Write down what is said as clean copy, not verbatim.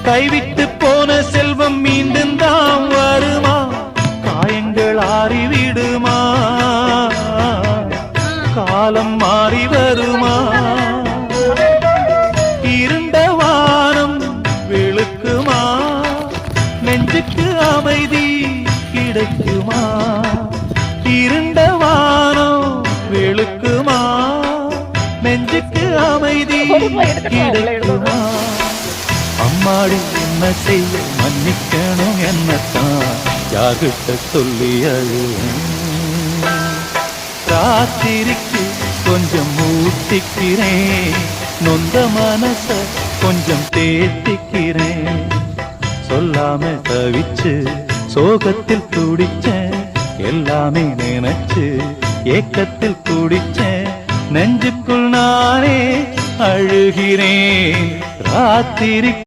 கைவிட்டு போன செல்வம் மீண்டும் தான் வருமா? காயங்கள் ஆறிவிடுமா? காலம் மாறி வருமா? இருண்ட வானம் வெளுக்குமா? நெஞ்சுக்கு அமைதி கிடைக்குமா? இருண்ட வானம் வெளுக்குமா? நெஞ்சுக்கு அமைதி கிடைக்குமா? அம்மாடி என்ன செய்ய மன்னிக்கணும் என்னத்தான் யாகிட்ட சொல்லி ராத்திரிக்கு கொஞ்சம் ஊத்திக்கிறேன், நொந்த மனச கொஞ்சம் தேத்திக்கிறேன். சொல்லாம தவிச்சு சோகத்தில் துடிச்சேன், எல்லாமே நினைச்சு ஏக்கத்தில் துடிச்சேன். நெஞ்சுக்குள் நானே அழுகிறேன் ராத்திரி.